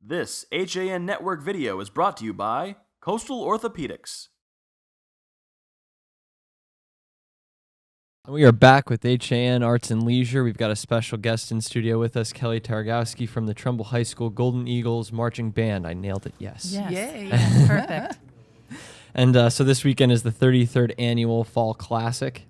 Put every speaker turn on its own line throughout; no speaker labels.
This HAN Network video is brought to you by Coastal Orthopedics.
We are back with HAN Arts and Leisure. We've got a special guest in studio with us, Kelly Targowski from the Trumbull High School Golden Eagles Marching Band. I nailed it, yes.
Yay.
Perfect.
And so this weekend is the 33rd Annual Fall Classic,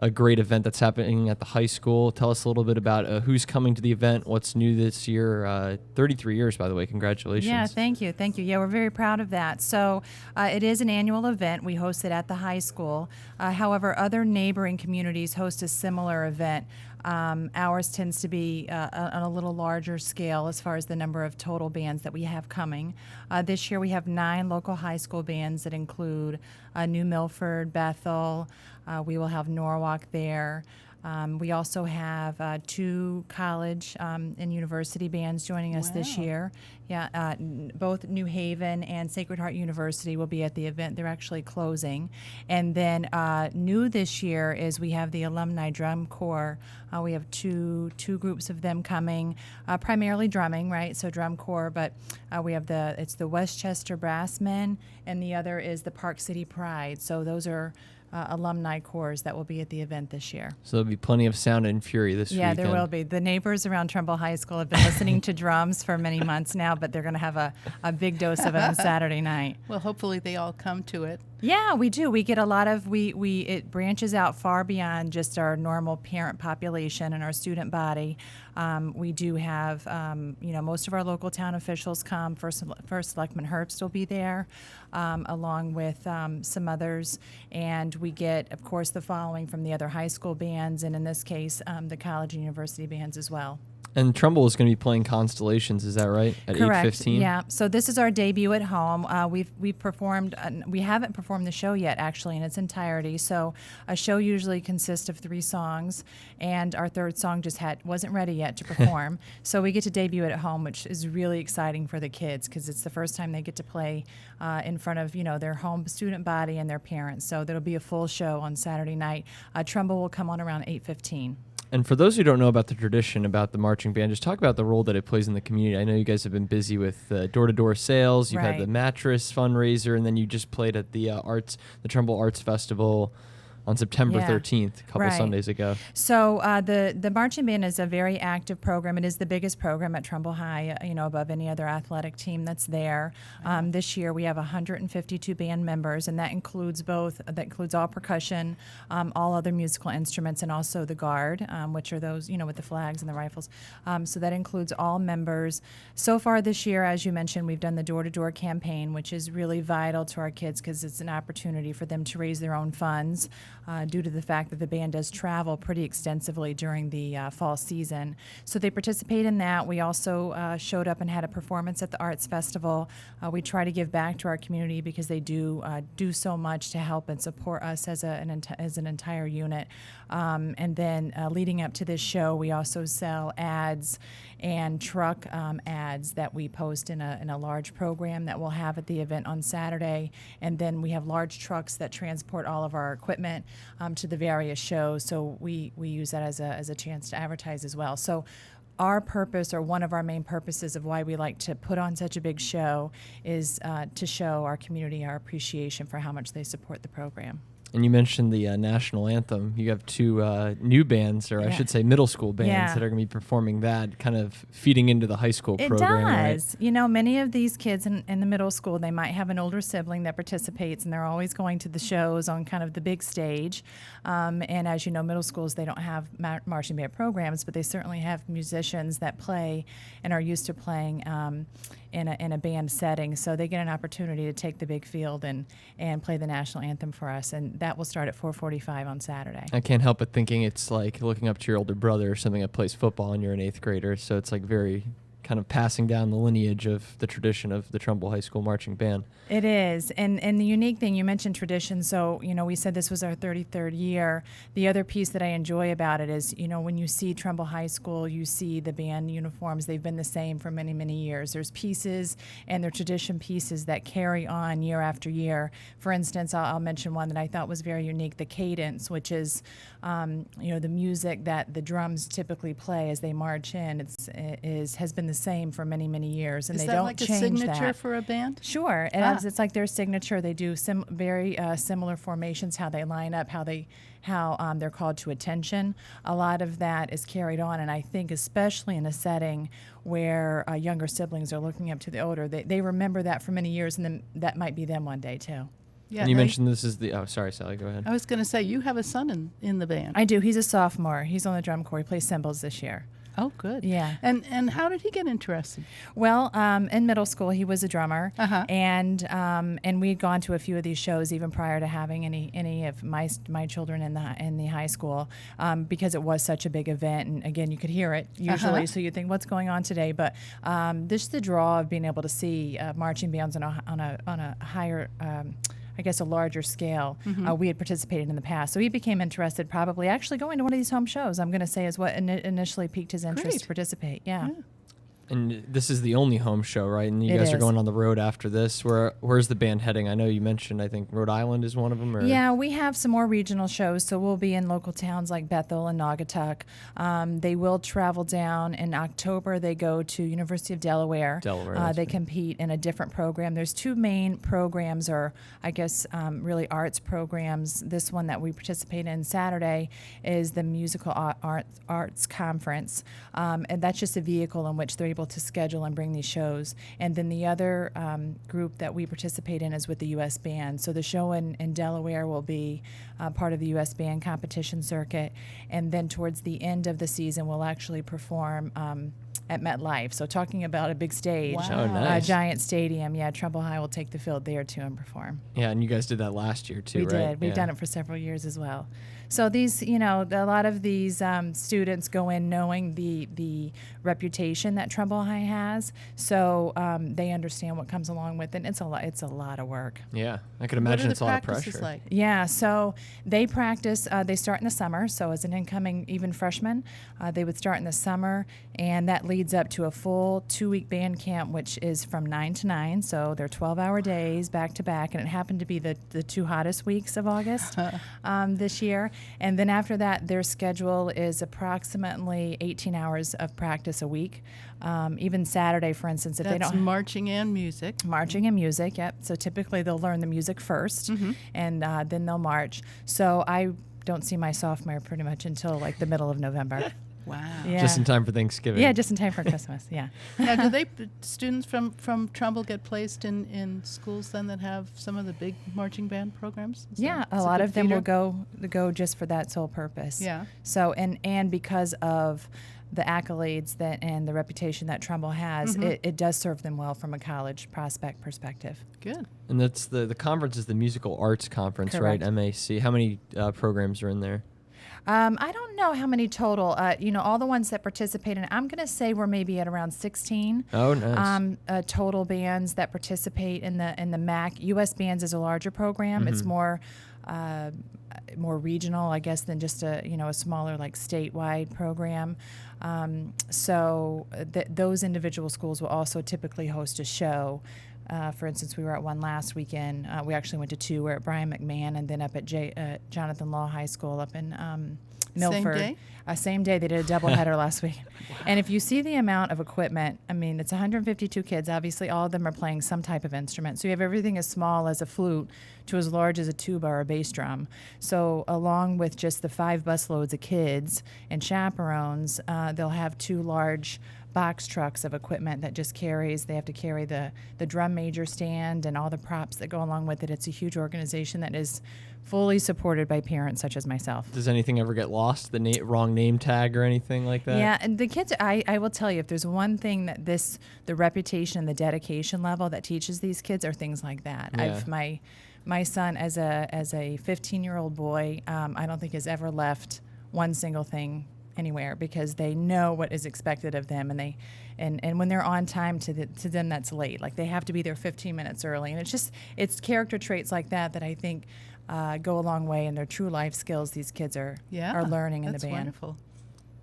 a great event that's happening at the high school. Tell us a little bit about who's coming to the event, what's new this year. 33 years, by the way. Congratulations.
Yeah, thank you. Thank you. Yeah, we're very proud of that. So it is an annual event. We host it at the high school. However, other neighboring communities host a similar event. Ours tends to be on a little larger scale as far as the number of total bands that we have coming. This year we have 9 local high school bands that include New Milford, Bethel. We will have Norwalk there. We also have 2 college and university bands joining us this year. Yeah, both New Haven and Sacred Heart University will be at the event. They're actually closing. And then new this year is we have the Alumni Drum Corps. We have two groups of them coming, primarily drumming, right? So drum corps, but we have it's the Westchester Brassmen, and the other is the Park City Pride. So those are alumni corps that will be at the event this year.
So there'll be plenty of sound and fury this weekend.
Yeah, there will be. The neighbors around Trumbull High School have been listening to drums for many months now, but they're going to have a big dose of it on Saturday night.
Well, hopefully they all come to it.
Yeah, we do. We get a lot of, it branches out far beyond just our normal parent population and our student body. We do have, most of our local town officials come. First Selectman Herbst will be there, along with some others. And we get, of course, the following from the other high school bands, and in this case, the college and university bands as well.
And Trumbull is going to be playing Constellations, is that right? At
Correct.
8:15?
Yeah. So this is our debut at home. We've performed. We haven't performed the show yet, actually, in its entirety. So a show usually consists of 3 songs, and our third song just wasn't ready yet to perform. So we get to debut it at home, which is really exciting for the kids because it's the first time they get to play in front of their home student body and their parents. So there'll be a full show on Saturday night. Trumbull will come on around 8:15.
And for those who don't know about the tradition about the marching band, just talk about the role that it plays in the community. I know you guys have been busy with door-to-door sales. You've had the mattress fundraiser, and then you just played at the Trumbull Arts Festival on September 13th, a couple Sundays ago.
So the marching band is a very active program. It is the biggest program at Trumbull High, above any other athletic team that's there. This year we have 152 band members, and that includes all percussion, all other musical instruments, and also the guard, which are those, with the flags and the rifles. So that includes all members. So far this year, as you mentioned, we've done the door-to-door campaign, which is really vital to our kids because it's an opportunity for them to raise their own funds. Due to the fact that the band does travel pretty extensively during the fall season. So they participate in that. We also showed up and had a performance at the Arts Festival. We try to give back to our community because they do so much to help and support us as an entire unit. And then leading up to this show, we also sell ads and truck ads that we post in a large program that we'll have at the event on Saturday. And then we have large trucks that transport all of our equipment to the various shows. So we use that as a chance to advertise as well. So our purpose, or one of our main purposes of why we like to put on such a big show, is to show our community our appreciation for how much they support the program.
And you mentioned the national anthem. You have 2 new bands, or I should say middle school bands, that are going to be performing that, kind of feeding into the high school program.
It does.
Right?
Many of these kids in the middle school, they might have an older sibling that participates, and they're always going to the shows on kind of the big stage. And as you know, middle schools, they don't have marching band programs, but they certainly have musicians that play and are used to playing in a band setting. So they get an opportunity to take the big field and play the national anthem for us. And that will start at 4:45 on Saturday.
I can't help but thinking it's like looking up to your older brother or something that plays football and you're an 8th grader. So it's like very kind of passing down the lineage of the tradition of the Trumbull High School Marching Band.
It is. And the unique thing, you mentioned tradition, so, we said this was our 33rd year. The other piece that I enjoy about it is, when you see Trumbull High School, you see the band uniforms. They've been the same for many, many years. There's pieces, and they're tradition pieces that carry on year after year. For instance, I'll mention one that I thought was very unique, the cadence, which is, the music that the drums typically play as they march in. Has been the same for many, many years, and
Is
they
that
don't
like a
change
signature
that.
for a band?
Sure, it's like their signature. They do very similar formations, how they line up, how they're called to attention. A lot of that is carried on, and I think especially in a setting where younger siblings are looking up to the older, they remember that for many years, and then that might be them one day too.
Yeah,
And you mentioned this is the. Oh, sorry, Sally. Go ahead.
I was going to say, you have a son in the band.
I do. He's a sophomore. He's on the drum corps. He plays cymbals this year.
Oh, good.
Yeah.
And how did he get interested?
Well, in middle school, he was a drummer,
Uh-huh.
and we'd gone to a few of these shows even prior to having any of my children in the high school, because it was such a big event. And again, you could hear it usually, so you think, what's going on today? But just the draw of being able to see marching bands on a higher. I guess a larger scale. We had participated in the past, so he became interested. Probably actually going to one of these home shows, I'm going to say, is what initially piqued his interest
Great.
to participate. Yeah.
And this is the only home show, right? And you
It
guys are
is.
going on the road after this. Where's the band heading? I know you mentioned, I think Rhode Island is one of them. Or?
Yeah, we have some more regional shows, so we'll be in local towns like Bethel and Naugatuck. They will travel down in October. They go to University of Delaware.
Delaware,
They compete in a different program. There's two main programs, or I guess really arts programs. This one that we participate in Saturday is the Musical Arts Conference, and that's just a vehicle in which they're able to schedule and bring these shows. And then the other group that we participate in is with the U.S. Band. So the show in Delaware will be part of the U.S. Band competition circuit. And then towards the end of the season, we'll actually perform at MetLife. So talking about a big stage,
Wow.
Oh, nice.
a giant stadium. Yeah, Trumbull High will take the field there too and perform.
Yeah, and you guys did that last year too,
We
right?
did. We've
Yeah.
done it for several years as well. So these, a lot of these students go in knowing the reputation that Trumbull High has, so they understand what comes along with it. It's a lot. It's a lot of work.
Yeah, I could
What
imagine
are
it's
the
a lot of
practices
pressure.
like?
Yeah, so they practice. They start in the summer. So as an incoming even freshman, they would start in the summer, and that leads up to a full 2-week band camp, which is from 9 to 9. So they're 12-hour days back to back, and it happened to be the two hottest weeks of August this year. And then after that, their schedule is approximately 18 hours of practice a week. Even Saturday, for instance, if they
That's
don't
marching and music.
marching and music, yep. So typically they'll learn the music first, and then they'll march. So I don't see my sophomore pretty much until like the middle of November.
Wow.
Yeah.
Just in time for Thanksgiving.
Yeah, just in time for Christmas. Yeah.
Now, do students from Trumbull get placed in schools then that have some of the big marching band programs?
Yeah,
It's
a lot
good
of them will
feeder?
go just for that sole purpose.
Yeah.
So and because of the accolades and the reputation that Trumbull has, it does serve them well from a college prospect perspective.
Good.
And that's the conference is the Musical Arts Conference,
Correct.
right? MAC. How many programs are in there?
I don't know how many total. All the ones that participate in. I'm going to say we're maybe at around 16.
Oh, nice.
Total bands that participate in the MAC. U.S. Bands is a larger program. It's more regional, I guess, than just a smaller like statewide program. So those individual schools will also typically host a show. For instance, we were at one last weekend. We actually went to two. We're at Brian McMahon and then up at Jonathan Law High School up in Milford.
Same day?
Same day. They did a doubleheader last week. And if you see the amount of equipment, I mean, it's 152 kids. Obviously, all of them are playing some type of instrument. So you have everything as small as a flute to as large as a tuba or a bass drum. So along with just the 5 busloads of kids and chaperones, they'll have 2 large box trucks of equipment that just carries. They have to carry the drum major stand and all the props that go along with it. It's a huge organization that is fully supported by parents such as myself.
Does anything ever get lost? The wrong name tag or anything like that?
Yeah, and the kids, I will tell you, if there's one thing that the reputation and the dedication level that teaches these kids are things like that.
Yeah.
My son, as a 15-year-old boy, I don't think has ever left one single thing anywhere because they know what is expected of them, and when they're on time to them that's late. Like they have to be there 15 minutes early, and it's character traits like that I think go a long way in their true life skills these kids are learning in the
That's
band.
wonderful.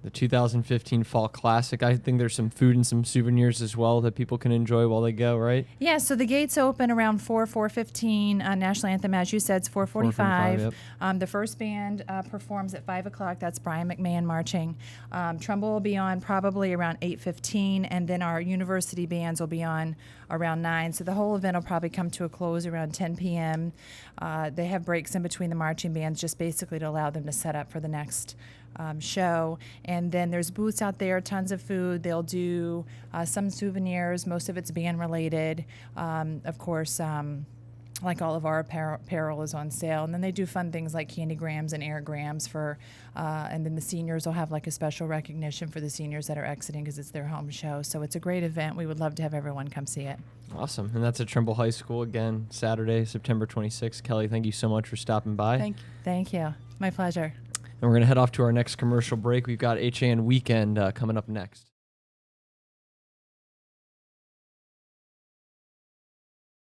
The 2015 Fall Classic. I think there's some food and some souvenirs as well that people can enjoy while they go, right?
Yeah, so the gates open around 4:15. National Anthem, as you said, is 4:45.
4:45, yep.
The first band performs at 5 o'clock. That's Brian McMahon marching. Trumbull will be on probably around 8:15, and then our university bands will be on around 9. So the whole event will probably come to a close around 10 p.m. They have breaks in between the marching bands just basically to allow them to set up for the next show. And then there's booths out there, tons of food. They'll do some souvenirs. Most of it's band related. Of course, like all of our apparel is on sale. And then they do fun things like candygrams and airgrams for, and then the seniors will have like a special recognition for the seniors that are exiting because it's their home show. So it's a great event. We would love to have everyone come see it.
Awesome. And that's at Trumbull High School again, Saturday, September 26th. Kelly, thank you so much for stopping by.
Thank you. My pleasure.
And we're going to head off to our next commercial break. We've got HAN Weekend coming up next.